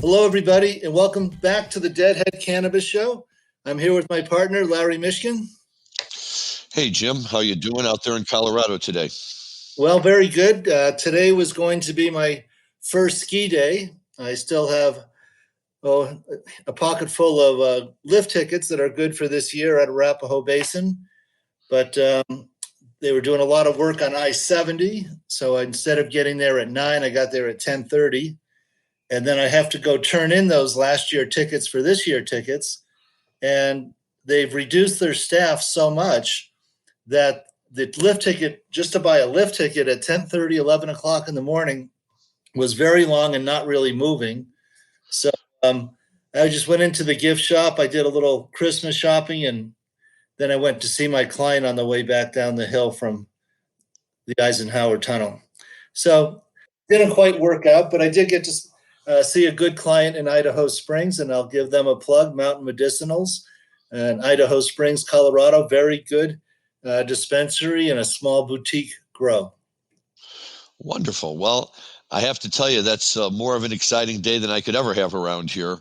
Hello, everybody, and welcome back to the Deadhead Cannabis Show. I'm here with my partner, Larry Mishkin. Hey, Jim. How you doing out there in Colorado today? Well, very good. Today was going to be my first ski day. I still have a pocket full of lift tickets that are good for this year at Arapahoe Basin, but they were doing a lot of work on I-70, so instead of getting there at 9, I got there at 10:30. And then I have to go turn in those last year tickets for this year tickets. And they've reduced their staff so much that the lift ticket, just to buy a lift ticket at 10:30, 11 o'clock in the morning, was very long and not really moving. So I just went into the gift shop. I did a little Christmas shopping, and then I went to see my client on the way back down the hill from the Eisenhower Tunnel. So didn't quite work out, but I did get to see a good client in Idaho Springs, and I'll give them a plug, Mountain Medicinals in Idaho Springs, Colorado. Very good dispensary and a small boutique grow. Wonderful. Well, I have to tell you, that's more of an exciting day than I could ever have around here.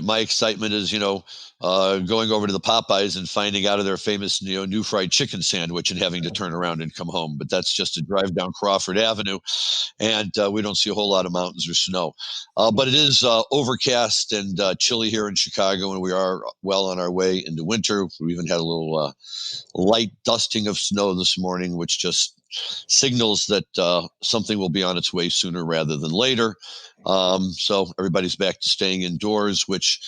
My excitement is, going over to the Popeyes and finding out of their famous, new fried chicken sandwich and having to turn around and come home. But that's just a drive down Crawford Avenue, and we don't see a whole lot of mountains or snow. But it is overcast and chilly here in Chicago, and we are well on our way into winter. We even had a little light dusting of snow this morning, which just signals that something will be on its way sooner rather than later. So everybody's back to staying indoors, which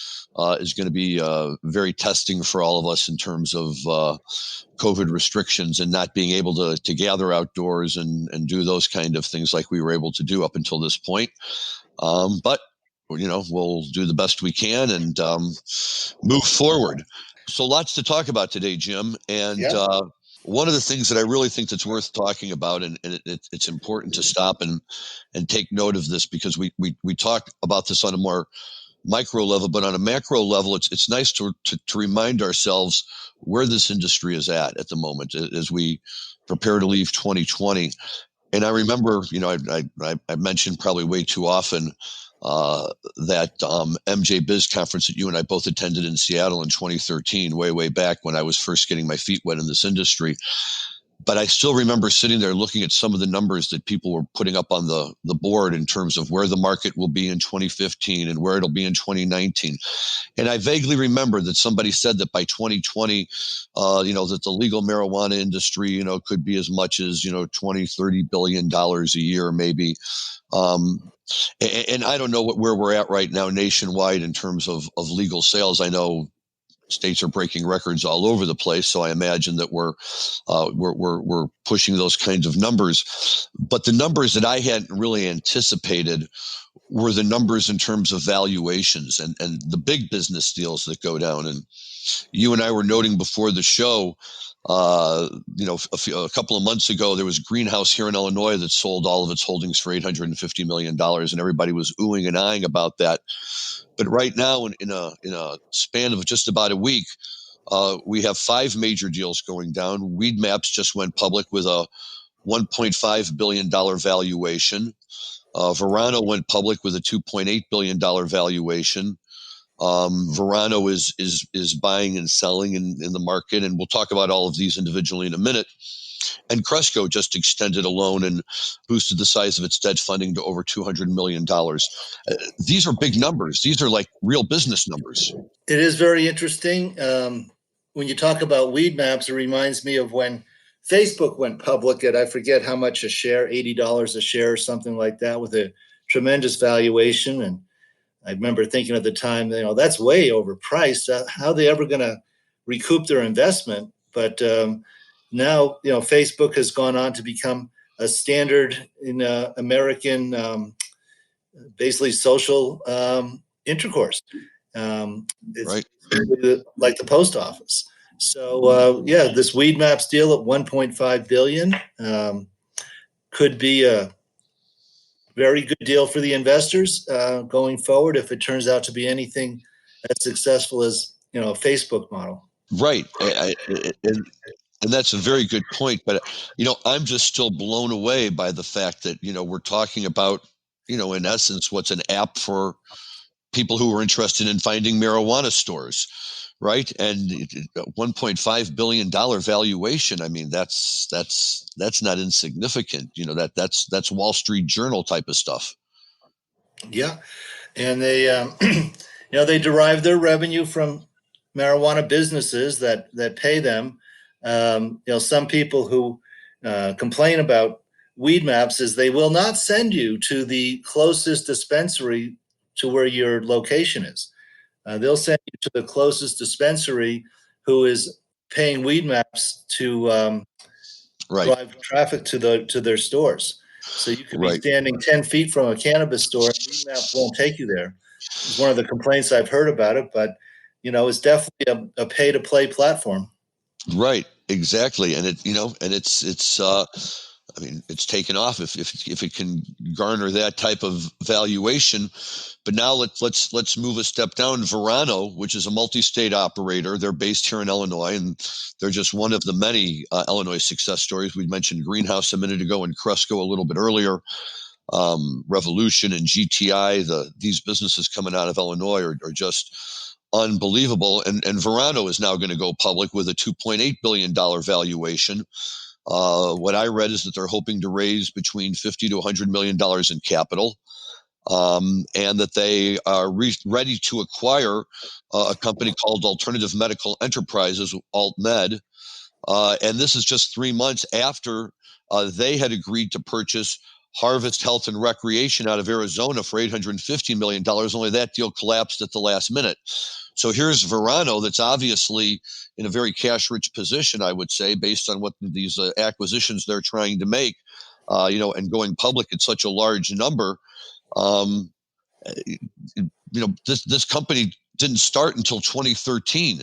is going to be very testing for all of us in terms of COVID restrictions and not being able to gather outdoors and do those kind of things like we were able to do up until this point. But we'll do the best we can and move forward. So lots to talk about today, Jim. And one of the things that I really think that's worth talking about, and it's important to stop and take note of this, because we talk about this on a more micro level, but on a macro level, it's nice to remind ourselves where this industry is at the moment as we prepare to leave 2020. And I remember, I mentioned probably way too often that MJBulls conference that you and I both attended in Seattle in 2013, way back when I was first getting my feet wet in this industry. But I still remember sitting there looking at some of the numbers that people were putting up on the board in terms of where the market will be in 2015 and where it'll be in 2019. And I vaguely remember that somebody said that by 2020, that the legal marijuana industry, could be as much as, $20-30 billion a year, maybe. And I don't know where we're at right now nationwide in terms of legal sales. I know states are breaking records all over the place, so I imagine that we're pushing those kinds of numbers. But the numbers that I hadn't really anticipated were the numbers in terms of valuations and the big business deals that go down. And you and I were noting before the show, a couple of months ago, there was Greenhouse here in Illinois that sold all of its holdings for $850 million, and everybody was oohing and eyeing about that. But right now, in a span of just about a week, we have 5 major deals going down. Weedmaps just went public with a $1.5 billion valuation. Verano went public with a $2.8 billion valuation. Verano is buying and selling in the market, and we'll talk about all of these individually in a minute. And Cresco just extended a loan and boosted the size of its debt funding to over $200 million. These are big numbers. These are like real business numbers. It is very interesting. When you talk about Weedmaps, it reminds me of when Facebook went public at, I forget how much a share, $80 a share or something like that, with a tremendous valuation. And I remember thinking at the time, that's way overpriced. How are they ever going to recoup their investment? But now, Facebook has gone on to become a standard in American, basically social intercourse. It's right. Like the post office. So, this Weedmaps deal at $1.5 billion could be a very good deal for the investors going forward if it turns out to be anything as successful as, a Facebook model. Right. And that's a very good point. But, I'm just still blown away by the fact that, we're talking about in essence, what's an app for people who are interested in finding marijuana stores, right? And $1.5 billion valuation. I mean, that's not insignificant. That's Wall Street Journal type of stuff. Yeah, and they, they derive their revenue from marijuana businesses that pay them. Some people who complain about weed maps is they will not send you to the closest dispensary to where your location is. They'll send you to the closest dispensary who is paying weed maps to drive traffic to their stores. So you could be standing 10 feet from a cannabis store and weed map won't take you there. It's one of the complaints I've heard about it, but it's definitely a pay to play platform. Right, exactly, and it's I mean, it's taken off if it can garner that type of valuation. But now let's move a step down. Verano, which is a multi-state operator, they're based here in Illinois, and they're just one of the many Illinois success stories. We mentioned Greenhouse a minute ago and Cresco a little bit earlier. Revolution and GTI, these businesses coming out of Illinois are just unbelievable. And Verano is now going to go public with a $2.8 billion valuation. What I read is that they're hoping to raise between $50 to $100 million in capital, and that they are ready to acquire a company called Alternative Medical Enterprises, AltMed. And this is just 3 months after they had agreed to purchase Harvest Health and Recreation out of Arizona for $850 million. Only that deal collapsed at the last minute. So here's Verano, that's obviously in a very cash-rich position, I would say, based on what these acquisitions they're trying to make, and going public at such a large number. This company didn't start until 2013,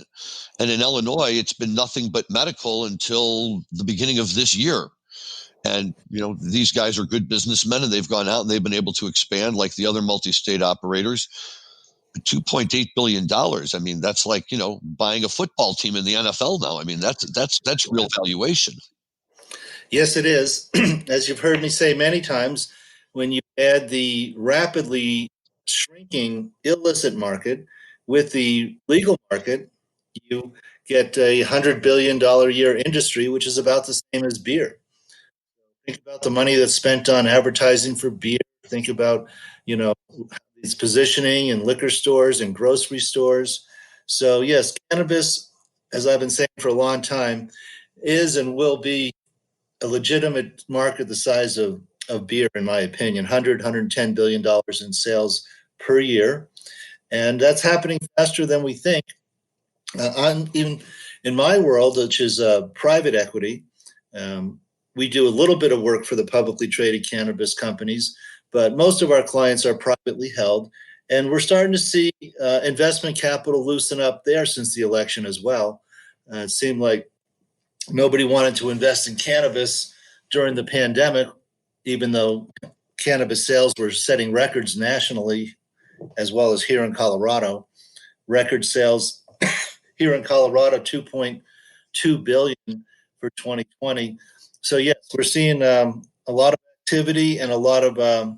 and in Illinois, it's been nothing but medical until the beginning of this year. And, these guys are good businessmen, and they've gone out and they've been able to expand like the other multi-state operators. $2.8 billion. I mean, that's like, buying a football team in the NFL now. I mean, that's real valuation. Yes, it is. As you've heard me say many times, when you add the rapidly shrinking illicit market with the legal market, you get a $100 billion a year industry, which is about the same as beer. Think about the money that's spent on advertising for beer. Think about, its positioning in liquor stores and grocery stores. So yes, cannabis, as I've been saying for a long time, is and will be a legitimate market the size of beer, in my opinion. $110 billion in sales per year. And that's happening faster than we think. Even in my world, which is private equity, we do a little bit of work for the publicly traded cannabis companies, but most of our clients are privately held. And we're starting to see investment capital loosen up there since the election as well. It seemed like nobody wanted to invest in cannabis during the pandemic, even though cannabis sales were setting records nationally, as well as here in Colorado. Record sales here in Colorado, 2.2 billion for 2020. So yes, we're seeing a lot of activity and a lot of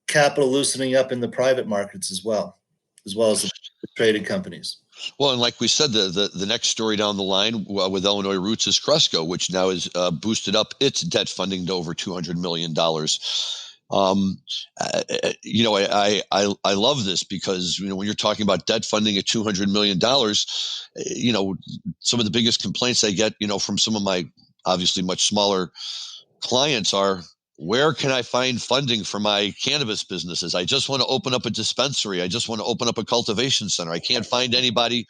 capital loosening up in the private markets as well as the traded companies. Well, and like we said, the next story down the line with Illinois roots is Cresco, which now has boosted up its debt funding to over $200 million. I love this because, when you're talking about debt funding at $200 million, some of the biggest complaints I get, from some of my obviously much smaller clients are, where can I find funding for my cannabis businesses? I just want to open up a dispensary. I just want to open up a cultivation center. I can't find anybody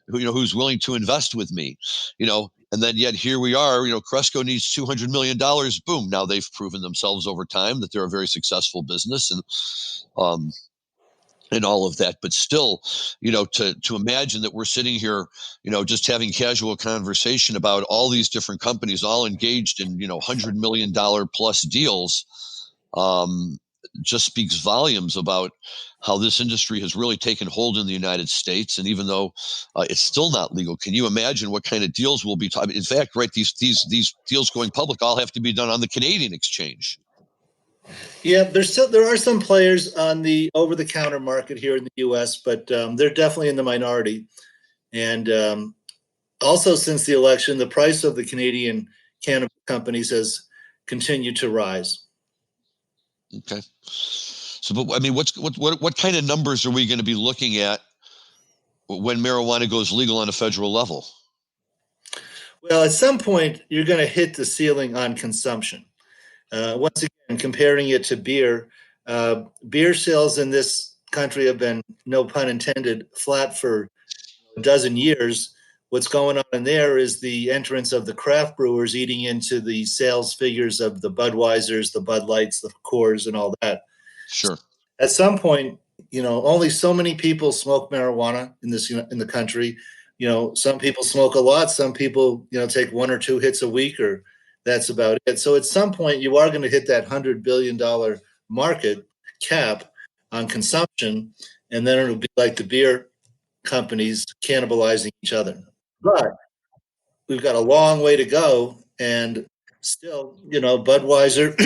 who's willing to invest with me, and then yet here we are, Cresco needs $200 million. Boom. Now they've proven themselves over time that they're a very successful business and all of that. But still, to imagine that we're sitting here, just having casual conversation about all these different companies all engaged in, $100 million plus deals, just speaks volumes about how this industry has really taken hold in the United States. And even though it's still not legal, can you imagine what kind of deals we'll be talking? In fact, right, these deals going public all have to be done on the Canadian exchange. Yeah, there are some players on the over-the-counter market here in the U.S., but they're definitely in the minority. And also, since the election, the price of the Canadian cannabis companies has continued to rise. Okay. So, but I mean, what kind of numbers are we going to be looking at when marijuana goes legal on a federal level? Well, at some point, you're going to hit the ceiling on consumption. Once again, comparing it to beer, beer sales in this country have been, no pun intended, flat for a dozen years. What's going on in there is the entrance of the craft brewers eating into the sales figures of the Budweisers, the Bud Lights, the Coors, and all that. Sure. At some point, only so many people smoke marijuana in the country. Some people smoke a lot. Some people, take 1 or 2 hits a week, or that's about it. So at some point, you are going to hit that $100 billion market cap on consumption, and then it'll be like the beer companies cannibalizing each other. But we've got a long way to go, and still, Budweiser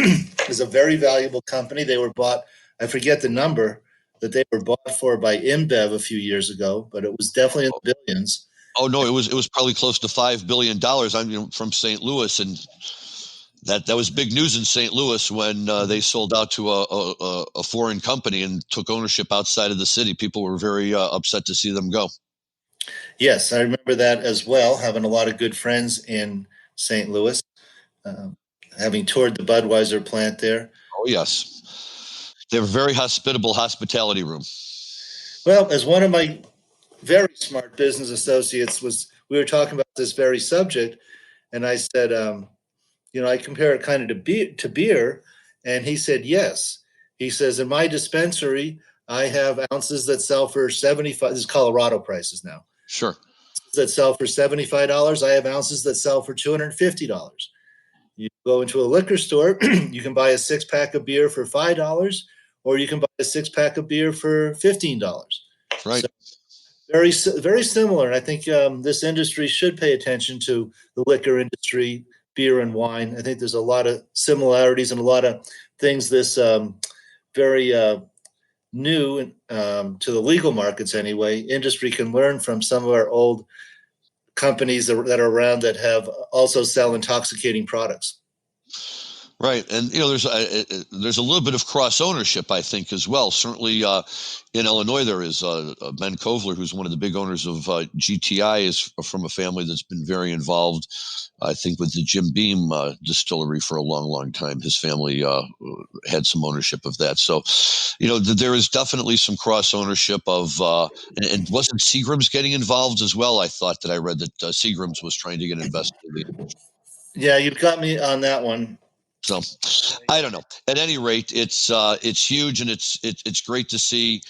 is a very valuable company. They were bought, I forget the number that they were bought for by InBev a few years ago, but it was definitely in the billions. Oh no, it was probably close to $5 billion. I'm from St. Louis, and that was big news in St. Louis when they sold out to a foreign company and took ownership outside of the city. People were very upset to see them go. Yes, I remember that as well, having a lot of good friends in St. Louis, having toured the Budweiser plant there. Oh yes, they're a very hospitable hospitality room. Well, as one of my very smart business associates we were talking about this very subject, and I said, I compare it kind of to beer, and he said yes. He says, in my dispensary, I have ounces that sell for $75. This is Colorado prices now. Sure. That sell for $75. I have ounces that sell for $250. You go into a liquor store, you can buy a 6-pack of beer for $5, or you can buy a 6-pack of beer for $15. Right. So very, very similar. And I think this industry should pay attention to the liquor industry, beer and wine. I think there's a lot of similarities and a lot of things this very new to the legal markets anyway, industry can learn from some of our old companies that are around that have also sell intoxicating products. Right, and there's a little bit of cross ownership, I think, as well. Certainly, in Illinois, there is Ben Kovler, who's one of the big owners of GTI, is from a family that's been very involved, I think, with the Jim Beam distillery for a long, long time. His family had some ownership of that, so there is definitely some cross ownership of. And wasn't Seagram's getting involved as well? I thought that I read that Seagram's was trying to get invested in the industry. Yeah, you've got me on that one. So I don't know. At any rate, it's huge, and it's great to see,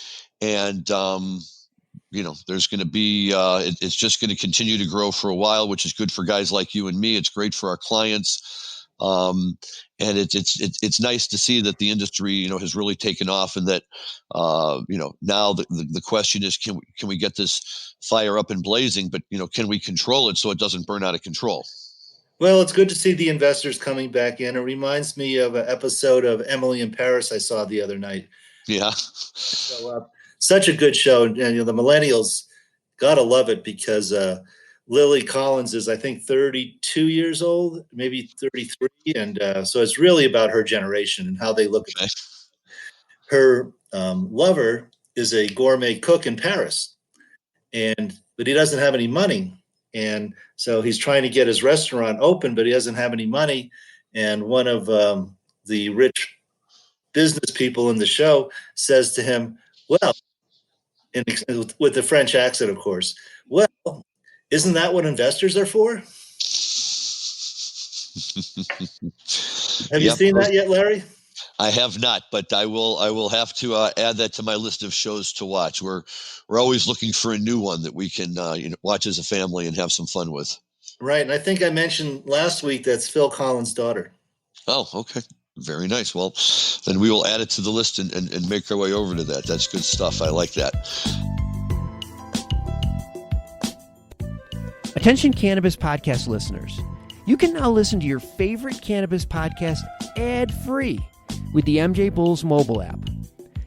and there's going to be it's just going to continue to grow for a while, which is good for guys like you and me. It's great for our clients, and it's nice to see that the industry has really taken off, and that now the question is, can we get this fire up and blazing, but can we control it so it doesn't burn out of control? Well, it's good to see the investors coming back in. It reminds me of an episode of Emily in Paris I saw the other night. Yeah. So, such a good show. And the millennials, gotta love it, because Lily Collins is, I think, 32 years old, maybe 33. And so it's really about her generation and how they look at it. Her lover is a gourmet cook in Paris, but he doesn't have any money. And so he's trying to get his restaurant open, but he doesn't have any money. And one of the rich business people in the show says to him, well, with the French accent, of course, well, isn't that what investors are for? Have you seen that yet, Larry? I have not, but I will have to add that to my list of shows to watch. We're always looking for a new one that we can watch as a family and have some fun with. Right, and I think I mentioned last week that's Phil Collins' daughter. Oh, okay, very nice. Well, then we will add it to the list and make our way over to that. That's good stuff. I like that. Attention Cannabis Podcast listeners. You can now listen to your favorite cannabis podcast ad-free with the MJ Bulls mobile app.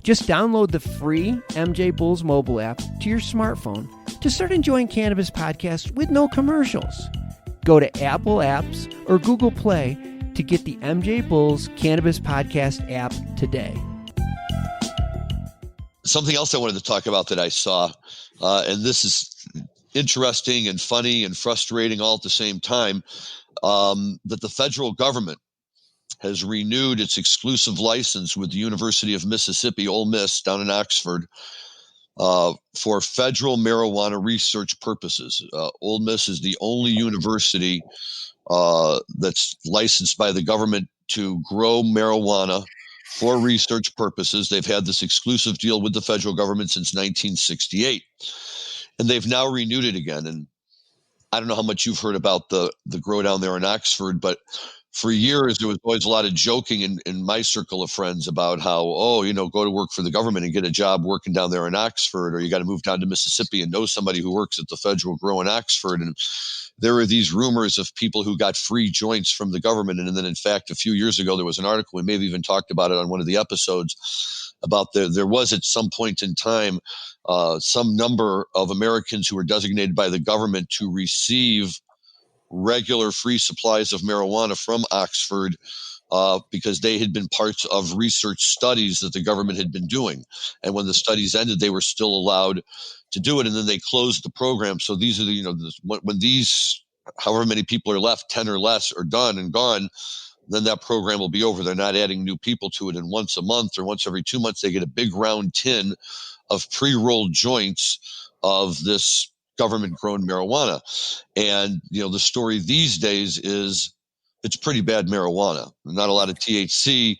Just download the free MJ Bulls mobile app to your smartphone to start enjoying cannabis podcasts with no commercials. Go to Apple Apps or Google Play to get the MJ Bulls Cannabis Podcast app today. Something else I wanted to talk about that I saw, and this is interesting and funny and frustrating all at the same time, that the federal government has renewed its exclusive license with the University of Mississippi, Ole Miss, down in Oxford, for federal marijuana research purposes. Ole Miss is the only university that's licensed by the government to grow marijuana for research purposes. They've had this exclusive deal with the federal government since 1968, and they've now renewed it again. And I don't know how much you've heard about the grow down there in Oxford, but for years there was always a lot of joking in my circle of friends about how, go to work for the government and get a job working down there in Oxford, or you got to move down to Mississippi and know somebody who works at the federal grow in Oxford. And there were these rumors of people who got free joints from the government. And then, in fact, a few years ago, there was an article, we maybe even talked about it on one of the episodes, about there was at some point in time some number of Americans who were designated by the government to receive regular free supplies of marijuana from Oxford because they had been parts of research studies that the government had been doing. And when the studies ended, they were still allowed to do it. And then they closed the program. So these are when these, however many people are left, 10 or less, are done and gone, then that program will be over. They're not adding new people to it. And once a month or once every 2 months, they get a big round tin of pre-rolled joints of this government-grown marijuana. And, the story these days is it's pretty bad marijuana. Not a lot of THC,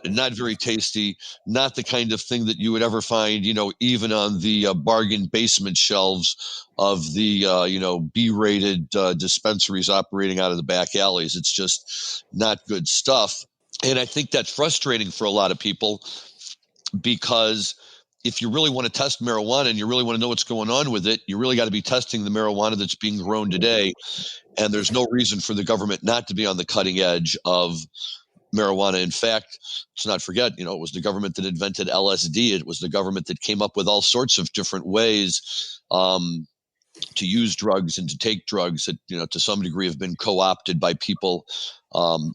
not very tasty, not the kind of thing that you would ever find, even on the bargain basement shelves of the, B-rated dispensaries operating out of the back alleys. It's just not good stuff. And I think that's frustrating for a lot of people, because if you really want to test marijuana and you really want to know what's going on with it, you really got to be testing the marijuana that's being grown today. And there's no reason for the government not to be on the cutting edge of marijuana. In fact, let's not forget, it was the government that invented LSD. It was the government that came up with all sorts of different ways to use drugs and to take drugs that, to some degree have been co-opted by people, who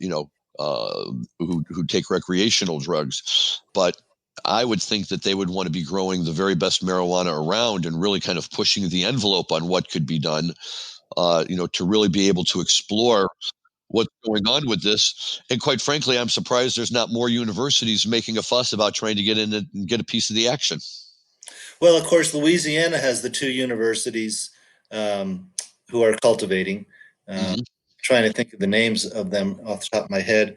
take recreational drugs. But I would think that they would want to be growing the very best marijuana around and really kind of pushing the envelope on what could be done, to really be able to explore what's going on with this. And quite frankly, I'm surprised there's not more universities making a fuss about trying to get in and get a piece of the action. Well, of course, Louisiana has the two universities who are cultivating. Trying to think of the names of them off the top of my head.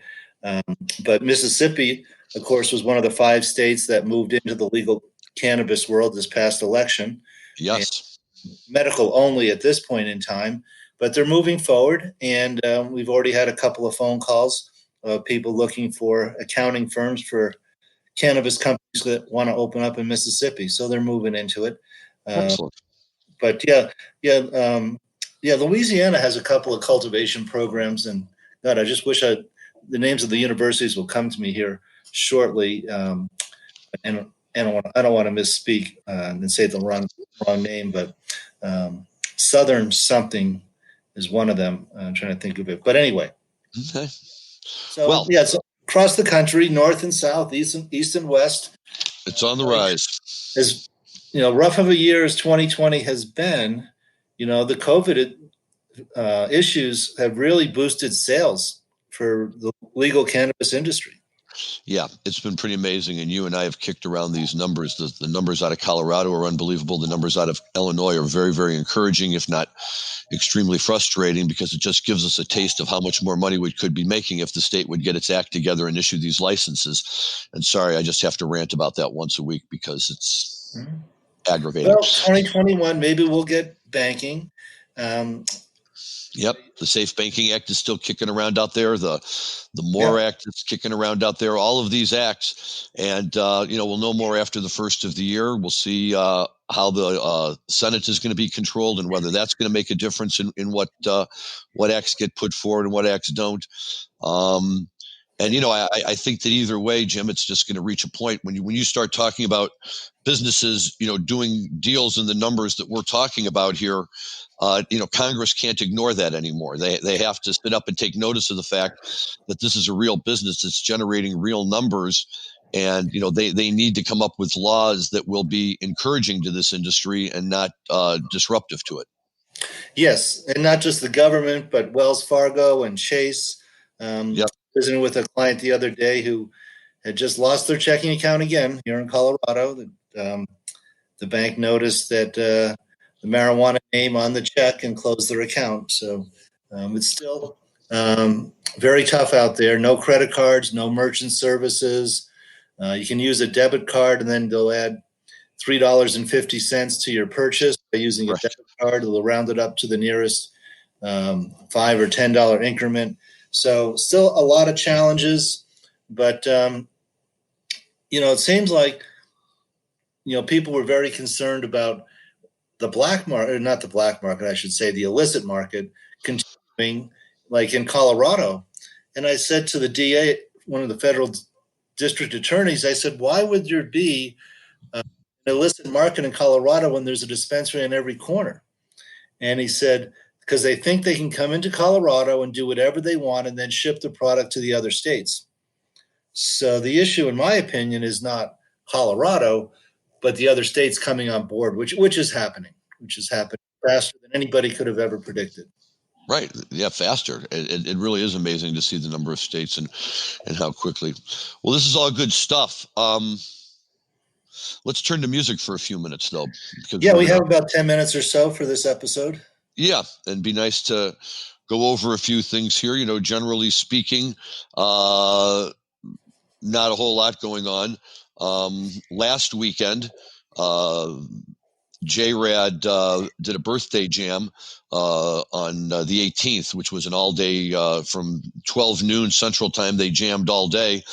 But Mississippi, of course, was one of the 5 states that moved into the legal cannabis world this past election. Yes. And medical only at this point in time, but they're moving forward. And we've already had a couple of phone calls of people looking for accounting firms for cannabis companies that want to open up in Mississippi. So they're moving into it. Excellent. But Louisiana has a couple of cultivation programs, and God, I just wish the names of the universities will come to me here shortly. And I don't want to misspeak and say the wrong name, but Southern something is one of them. I'm trying to think of it, but anyway. Okay. So so across the country, north and south, east and west, it's on the rise. As rough of a year as 2020 has been, the COVID issues have really boosted sales for the legal cannabis industry. Yeah, it's been pretty amazing. And you and I have kicked around these numbers. The numbers out of Colorado are unbelievable. The numbers out of Illinois are very, very encouraging, if not extremely frustrating, because it just gives us a taste of how much more money we could be making if the state would get its act together and issue these licenses. And sorry, I just have to rant about that once a week because it's aggravating. Well, 2021, maybe we'll get banking. Yep. The Safe Banking Act is still kicking around out there. The MORE Act is kicking around out there. All of these acts. And, we'll know more after the first of the year. We'll see how the Senate is going to be controlled and whether that's going to make a difference in what acts get put forward and what acts don't. And And, I think that either way, Jim, it's just going to reach a point when you start talking about businesses, doing deals in the numbers that we're talking about here. Congress can't ignore that anymore. They have to sit up and take notice of the fact that this is a real business that's generating real numbers. And, they need to come up with laws that will be encouraging to this industry and not disruptive to it. Yes, and not just the government, but Wells Fargo and Chase. Yep. Visiting with a client the other day who had just lost their checking account again here in Colorado. The bank noticed that the marijuana name on the check and closed their account. So it's still very tough out there. No credit cards, no merchant services. You can use a debit card, and then they'll add $3.50 to your purchase by using a debit card. They'll round it up to the nearest $5 or $10 increment. So still a lot of challenges, but it seems like people were very concerned about the black market, or not the black market, I should say, the illicit market continuing, like in Colorado. And I said to the DA, one of the federal district attorneys, I said, why would there be an illicit market in Colorado when there's a dispensary on every corner? And he said, because they think they can come into Colorado and do whatever they want and then ship the product to the other states. So the issue, in my opinion, is not Colorado, but the other states coming on board, which is happening faster than anybody could have ever predicted. Right. Yeah, faster. It really is amazing to see the number of states and how quickly. Well, this is all good stuff. Let's turn to music for a few minutes, though. Yeah, we have about 10 minutes or so for this episode. Yeah, and be nice to go over a few things here. Generally speaking, not a whole lot going on. Last weekend, J-Rad did a birthday jam on the 18th, which was an all-day from 12 noon Central Time. They jammed all day.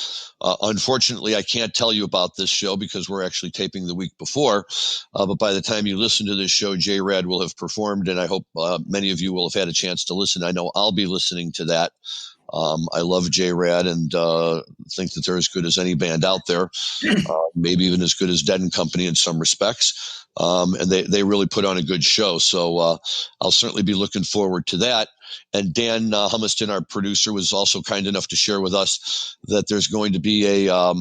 Unfortunately, I can't tell you about this show because we're actually taping the week before. But by the time you listen to this show, J-Rad will have performed, and I hope many of you will have had a chance to listen. I know I'll be listening to that. I love J-Rad and think that they're as good as any band out there, maybe even as good as Dead and Company in some respects. And they really put on a good show. So I'll certainly be looking forward to that. And Dan Humiston, our producer, was also kind enough to share with us that there's going to be a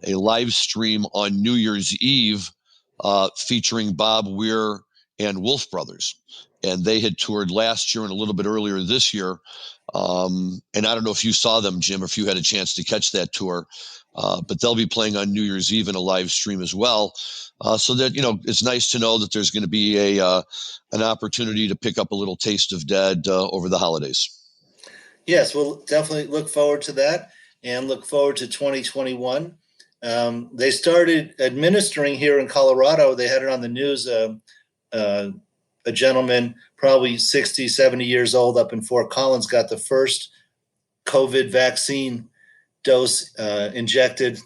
live stream on New Year's Eve featuring Bob Weir and Wolf Brothers. And they had toured last year and a little bit earlier this year. And I don't know if you saw them, Jim, or if you had a chance to catch that tour. But they'll be playing on New Year's Eve in a live stream as well. So that, it's nice to know that there's going to be an opportunity to pick up a little taste of Dead over the holidays. Yes, we'll definitely look forward to that and look forward to 2021. They started administering here in Colorado. They had it on the news. A gentleman, probably 60, 70 years old, up in Fort Collins, got the first COVID vaccine dose injected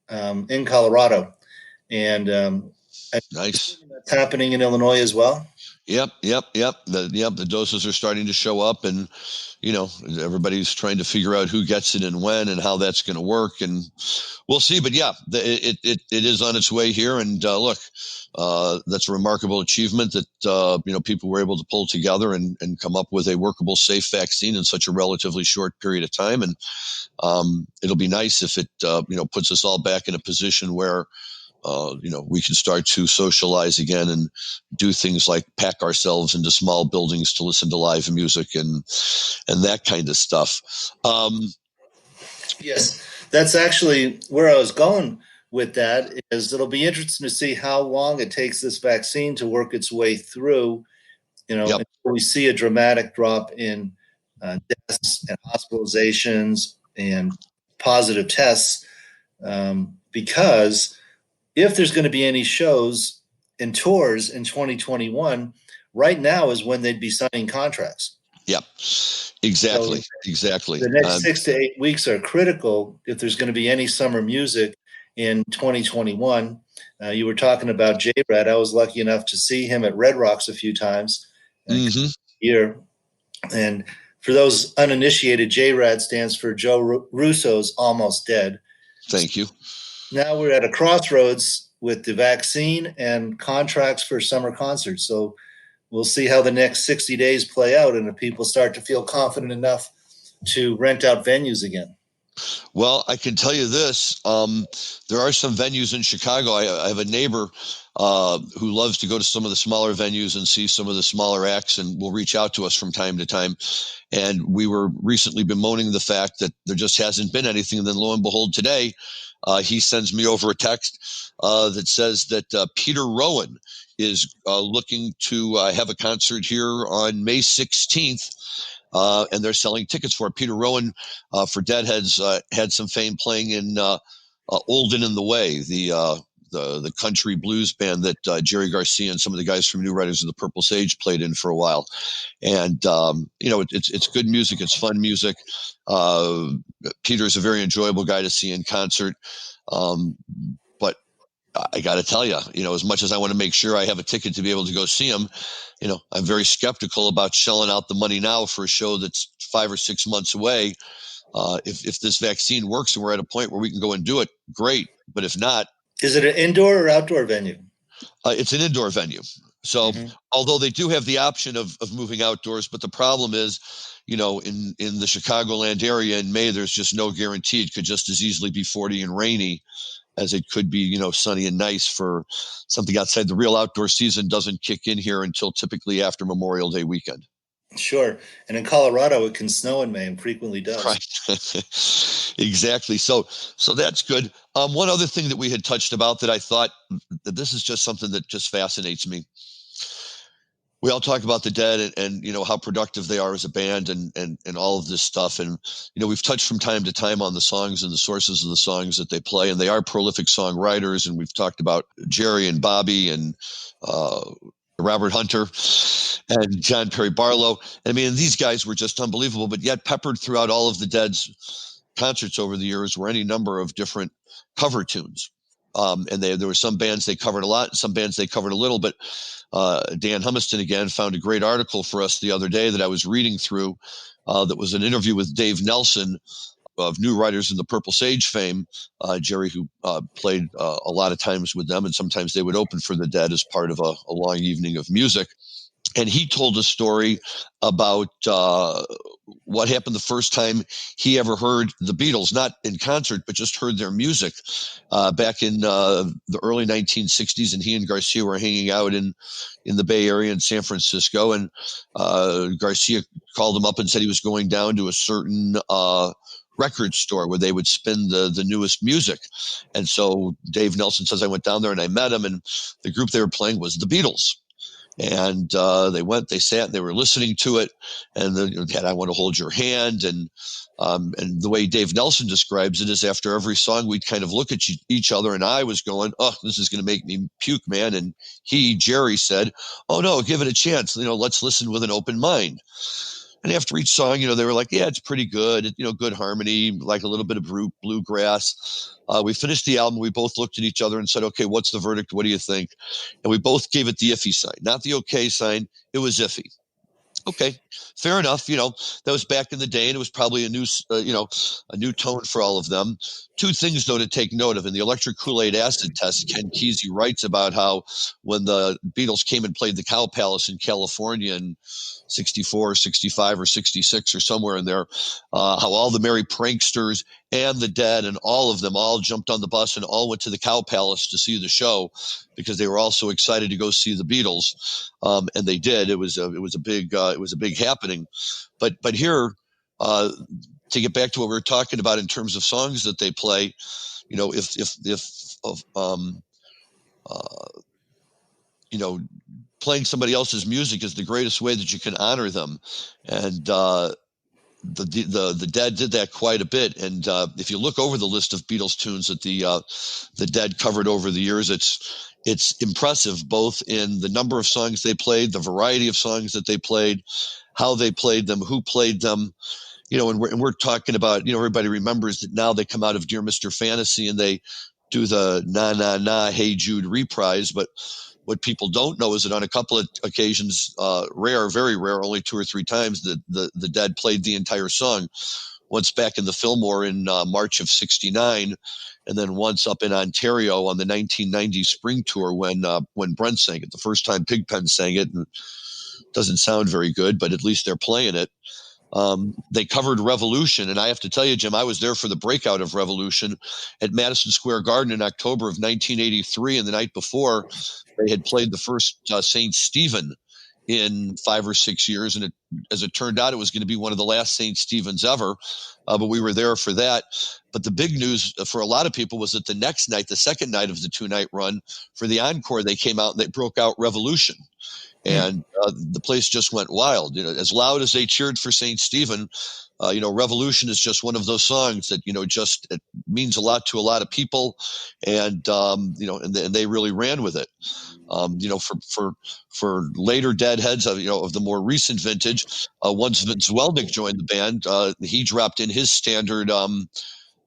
in Colorado. And nice. That's happening in Illinois as well. Yep. The doses are starting to show up, and everybody's trying to figure out who gets it and when and how that's going to work, and we'll see. But yeah, it is on its way here, and look, that's a remarkable achievement that people were able to pull together and come up with a workable, safe vaccine in such a relatively short period of time, and it'll be nice if it puts us all back in a position where we can start to socialize again and do things like pack ourselves into small buildings to listen to live music and that kind of stuff. Yes, that's actually where I was going with that. Is it'll be interesting to see how long it takes this vaccine to work its way through. Until we see a dramatic drop in deaths and hospitalizations and positive tests, because if there's going to be any shows and tours in 2021, right now is when they'd be signing contracts. Yep, exactly. The next 6 to 8 weeks are critical if there's going to be any summer music in 2021. You were talking about J-Rad. I was lucky enough to see him at Red Rocks a few times year, and For those uninitiated, JRAD stands for Joe Russo's Almost Dead. Thank you. Now we're at a crossroads with the vaccine and contracts for summer concerts. So we'll see how the next 60 days play out and if people start to feel confident enough to rent out venues again. Well, I can tell you this. There are some venues in Chicago. I have a neighbor who loves to go to some of the smaller venues and see some of the smaller acts and will reach out to us from time to time. And we were recently bemoaning the fact that there just hasn't been anything. And then lo and behold, today, he sends me over a text that says that Peter Rowan is looking to have a concert here on May 16th. And they're selling tickets for it. Peter Rowan for Deadheads had some fame playing in Olden and the Way, the country blues band that Jerry Garcia and some of the guys from New Riders of the Purple Sage played in for a while. And it's good music. It's fun music. Peter's a very enjoyable guy to see in concert. But I got to tell you, as much as I want to make sure I have a ticket to be able to go see him, I'm very skeptical about shelling out the money now for a show that's 5 or 6 months away. If this vaccine works and we're at a point where we can go and do it, great. But if not, is it an indoor or outdoor venue? It's an indoor venue. So although they do have the option of moving outdoors, but the problem is, in the Chicagoland area in May, there's just no guarantee. It could just as easily be 40 and rainy as it could be, sunny and nice for something outside. The real outdoor season doesn't kick in here until typically after Memorial Day weekend. Sure. And in Colorado, it can snow in May and frequently does. Right. Exactly. So that's good. One other thing that we had touched about that I thought that this is just something that just fascinates me. We all talk about the Dead and how productive they are as a band and all of this stuff. And, we've touched from time to time on the songs and the sources of the songs that they play. And they are prolific songwriters. And we've talked about Jerry and Bobby and Robert Hunter and John Perry Barlow. I mean, these guys were just unbelievable. But yet peppered throughout all of the Dead's concerts over the years were any number of different cover tunes. And there were some bands they covered a lot, and some bands they covered a little. But Dan Humiston, again, found a great article for us the other day that I was reading through that was an interview with Dave Nelson of New Riders in the Purple Sage fame, Jerry, who played a lot of times with them, and sometimes they would open for the Dead as part of a long evening of music. And he told a story about what happened the first time he ever heard the Beatles, not in concert, but just heard their music back in the early 1960s. And he and Garcia were hanging out in the Bay Area in San Francisco. And Garcia called him up and said he was going down to a certain record store where they would spin the newest music. And so Dave Nelson says, I went down there and I met him, and the group they were playing was the Beatles. And they sat and they were listening to it, and then had I Want to Hold Your Hand. And the way Dave Nelson describes it is after every song, we'd kind of look at each other, and I was going, oh, this is going to make me puke, man. And Jerry said, oh no, give it a chance. Let's listen with an open mind. And after each song, they were like, yeah, it's pretty good. Good harmony, like a little bit of bluegrass. We finished the album. We both looked at each other and said, okay, what's the verdict? What do you think? And we both gave it the iffy sign, not the okay sign. It was iffy. Okay, fair enough. That was back in the day, and it was probably a new tone for all of them. Two things, though, to take note of. In the electric Kool-Aid acid test, Ken Kesey writes about how when the Beatles came and played the Cow Palace in California in 64, 65, or 66 or somewhere in there, how all the merry pranksters and the Dead and all of them all jumped on the bus and all went to the Cow Palace to see the show because they were all so excited to go see the Beatles. And they did. It was a big happening. But here, to get back to what we were talking about in terms of songs that they play, playing somebody else's music is the greatest way that you can honor them. And the Dead did that quite a bit. And if you look over the list of Beatles tunes that the Dead covered over the years, it's impressive, both in the number of songs they played, the variety of songs that they played, how they played them, who played them. And we're talking about, everybody remembers that now they come out of Dear Mr. Fantasy and they do the Na Na Na Hey Jude reprise, but what people don't know is that on a couple of occasions, rare, very rare, only 2 or 3 times, the Dead played the entire song. Once back in the Fillmore in March of '69, and then once up in Ontario on the 1990 spring tour when Brent sang it. The first time Pigpen sang it, and it doesn't sound very good, but at least they're playing it. They covered Revolution, and I have to tell you, Jim, I was there for the breakout of Revolution at Madison Square Garden in October of 1983, and the night before, they had played the first St. Stephen in 5 or 6 years, and as it turned out, it was going to be one of the last St. Stephen's ever, but we were there for that. But the big news for a lot of people was that the next night, the second night of the 2-night run, for the encore, they came out and they broke out Revolution. And the place just went wild. As loud as they cheered for St. Stephen, Revolution is just one of those songs that, just it means a lot to a lot of people. And, and they really ran with it. For later Deadheads, of the more recent vintage, once Vince Welnick joined the band, he dropped in his standard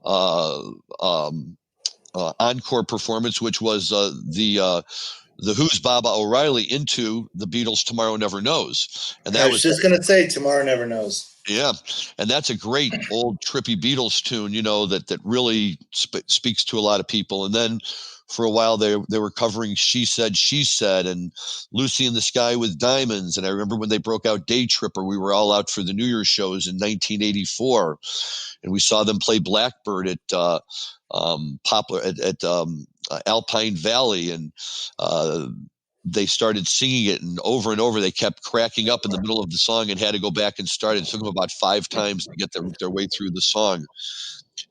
encore performance, which was the Who's Baba O'Reilly into the Beatles' Tomorrow Never Knows. And that I was just going to say Tomorrow Never Knows. Yeah. And that's a great old trippy Beatles tune, that really speaks to a lot of people. And then for a while they were covering She Said, She Said and Lucy in the Sky with Diamonds. And I remember when they broke out Day Tripper, we were all out for the New Year's shows in 1984. And we saw them play Blackbird at Poplar at Alpine Valley, and they started singing it, and over they kept cracking up in the middle of the song and had to go back and start. It took them about 5 times to get their way through the song.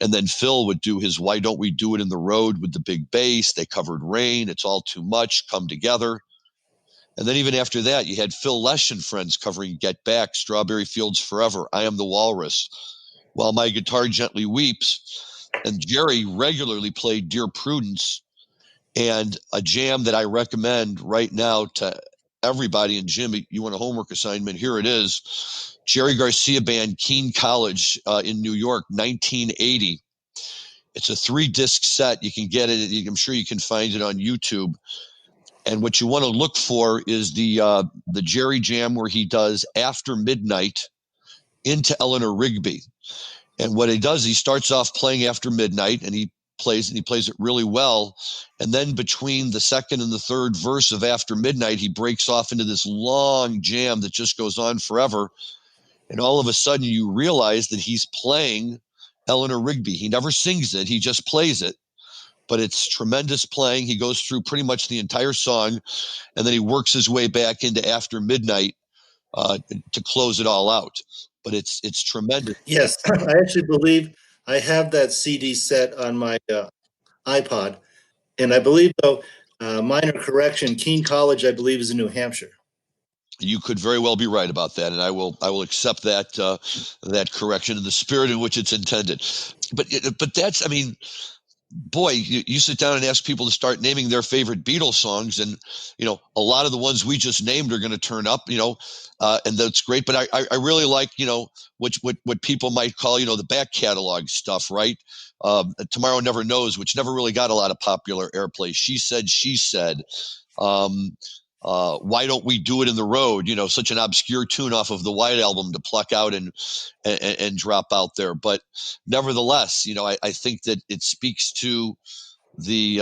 And then Phil would do his Why Don't We Do It in the Road with the big bass. They covered Rain, It's All Too Much, Come Together. And then even after that, you had Phil Lesh and Friends covering Get Back, Strawberry Fields Forever, I Am the Walrus, While My Guitar Gently Weeps. And Jerry regularly played Dear Prudence. And a jam that I recommend right now to everybody, and Jim, you want a homework assignment, here it is. Jerry Garcia Band, Keene College in New York, 1980. It's a 3-disc set. You can get it. I'm sure you can find it on YouTube. And what you want to look for is the Jerry jam where he does After Midnight into Eleanor Rigby. And what he does, he starts off playing After Midnight, and he plays it really well. And then between the second and the third verse of After Midnight, he breaks off into this long jam that just goes on forever. And all of a sudden you realize that he's playing Eleanor Rigby. He never sings it. He just plays it, but it's tremendous playing. He goes through pretty much the entire song, and then he works his way back into After Midnight to close it all out. But it's tremendous. Yes, I actually believe I have that CD set on my iPod, and I believe, though, minor correction, Keene College, I believe, is in New Hampshire. You could very well be right about that, and I will accept that that correction in the spirit in which it's intended. But that's, I mean, boy, you sit down and ask people to start naming their favorite Beatles songs, and a lot of the ones we just named are going to turn up, and that's great. But I really like what people might call the back catalog stuff, right? Tomorrow Never Knows, which never really got a lot of popular airplay. She Said, She Said. Why Don't We Do It in the Road? Such an obscure tune off of the White Album to pluck out and drop out there. But nevertheless, I think that it speaks to the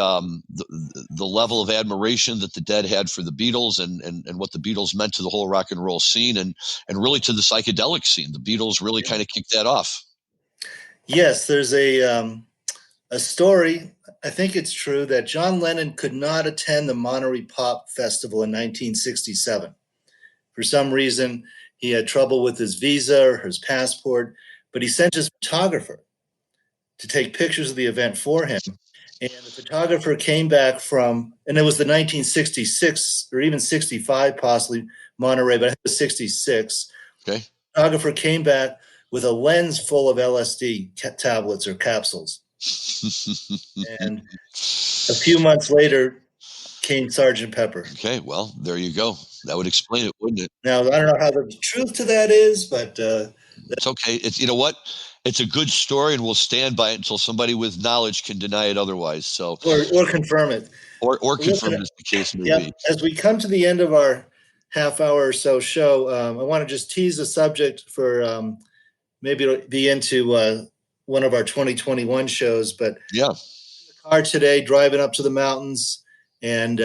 level of admiration that the Dead had for the Beatles and what the Beatles meant to the whole rock and roll scene and really to the psychedelic scene. The Beatles really kind of kicked that off. Yes, there's a story. I think it's true that John Lennon could not attend the Monterey Pop Festival in 1967. For some reason, he had trouble with his visa or his passport, but he sent his photographer to take pictures of the event for him. And the photographer came back and it was the 1966 or even 65, possibly Monterey, but it was 66. Okay. The photographer came back with a lens full of LSD tablets or capsules. And a few months later came Sgt. Pepper. Okay, well, there you go. That would explain it, wouldn't it? Now, I don't know how the truth to that is, but it's okay. It's, you know what? it's a good story, and we'll stand by it until somebody with knowledge can deny it otherwise. So, or confirm it. or confirm it, as the case may be. As we come to the end of our half hour or so show, I want to just tease a subject for maybe it'll be into one of our 2021 shows. But yeah, in the car today, driving up to the mountains, and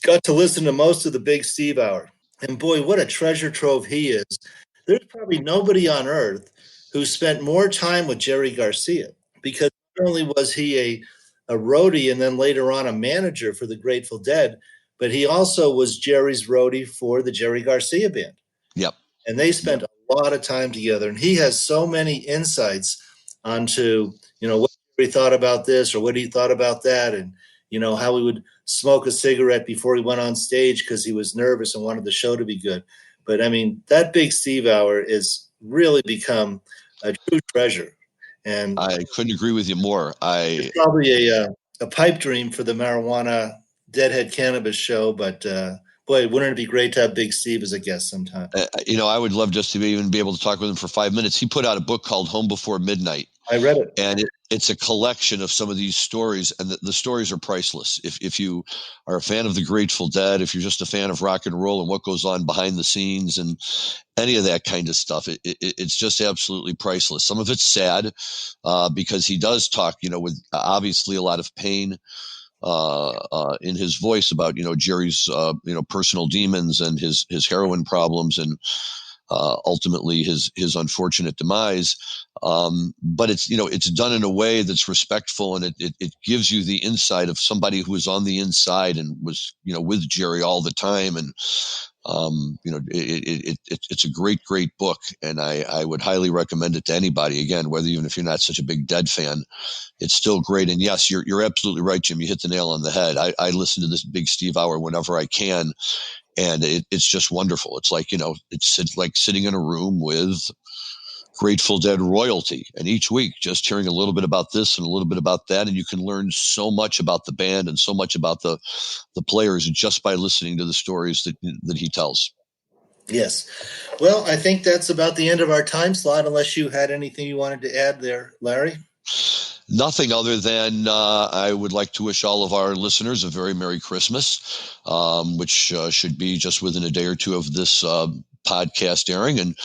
got to listen to most of the Big Steve Hour. And boy, what a treasure trove he is. There's probably nobody on earth who spent more time with Jerry Garcia, because not only was he a roadie and then later on a manager for the Grateful Dead, but he also was Jerry's roadie for the Jerry Garcia Band. Yep. And they spent a lot of time together. And he has so many insights onto, what he thought about this or what he thought about that. And, how he would smoke a cigarette before he went on stage because he was nervous and wanted the show to be good. But I mean, that Big Steve Hour is really become a true treasure. And I couldn't agree with you more. It's probably a pipe dream for the marijuana Deadhead cannabis show, but boy, wouldn't it be great to have Big Steve as a guest sometime? I would love just to even be able to talk with him for 5 minutes. He put out a book called Home Before Midnight. I read it. And it's a collection of some of these stories, and the stories are priceless. If you are a fan of the Grateful Dead, if you're just a fan of rock and roll and what goes on behind the scenes and any of that kind of stuff, it's just absolutely priceless. Some of it's sad because he does talk, with obviously a lot of pain in his voice about, Jerry's, personal demons and his heroin problems and ultimately his unfortunate demise. But it's done in a way that's respectful, and it gives you the insight of somebody who was on the inside and was, with Jerry all the time. And, it's a great, great book. And I would highly recommend it to anybody, again, whether even if you're not such a big Dead fan, it's still great. And yes, you're absolutely right, Jim. You hit the nail on the head. I listen to this Big Steve Hour whenever I can. And it's just wonderful. It's like, it's like sitting in a room with Grateful Dead royalty. And each week, just hearing a little bit about this and a little bit about that. And you can learn so much about the band and so much about the players just by listening to the stories that he tells. Yes. Well, I think that's about the end of our time slot, unless you had anything you wanted to add there, Larry. Nothing other than I would like to wish all of our listeners a very Merry Christmas, which should be just within a day or two of this podcast airing. And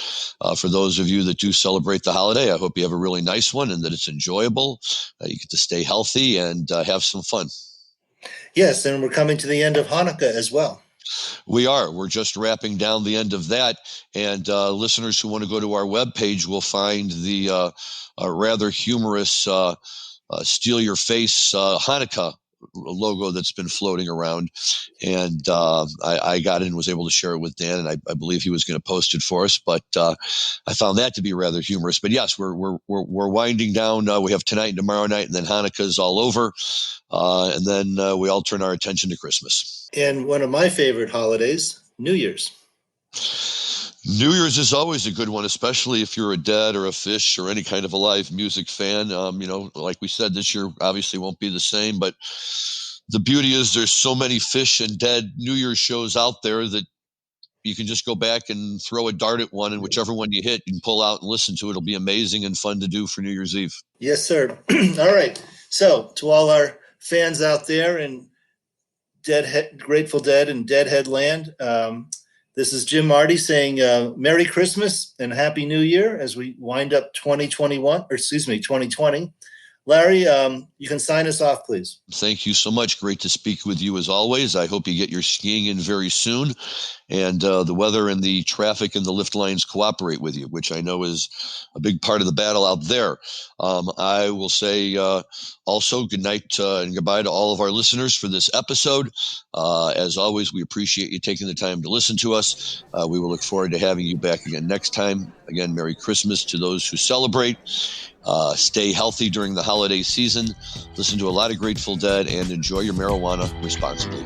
for those of you that do celebrate the holiday, I hope you have a really nice one and that it's enjoyable. You get to stay healthy and have some fun. Yes, and we're coming to the end of Hanukkah as well. We are. We're just wrapping down the end of that. And listeners who want to go to our webpage will find the rather humorous Steal Your Face Hanukkah logo that's been floating around. And I got it and was able to share it with Dan, and I believe he was going to post it for us. But I found that to be rather humorous. But yes, we're winding down. We have tonight and tomorrow night, and then Hanukkah is all over. And then we all turn our attention to Christmas. And one of my favorite holidays, New Year's. New Year's is always a good one, especially if you're a Dead or a Fish or any kind of a live music fan. Like we said, this year obviously won't be the same, but the beauty is there's so many Fish and Dead New Year's shows out there that you can just go back and throw a dart at one, and whichever one you hit, you can pull out and listen to it. It'll be amazing and fun to do for New Year's Eve. Yes, sir. All right. So to all our fans out there in Deadhead, Grateful Dead and Deadhead land, this is Jim Marty saying Merry Christmas and Happy New Year as we wind up 2020. Larry, you can sign us off, please. Thank you so much. Great to speak with you as always. I hope you get your skiing in very soon, and the weather and the traffic and the lift lines cooperate with you, which I know is a big part of the battle out there. I will say also good night and goodbye to all of our listeners for this episode. As always, we appreciate you taking the time to listen to us. We will look forward to having you back again next time. Again, Merry Christmas to those who celebrate. Stay healthy during the holiday season. Listen to a lot of Grateful Dead and enjoy your marijuana responsibly.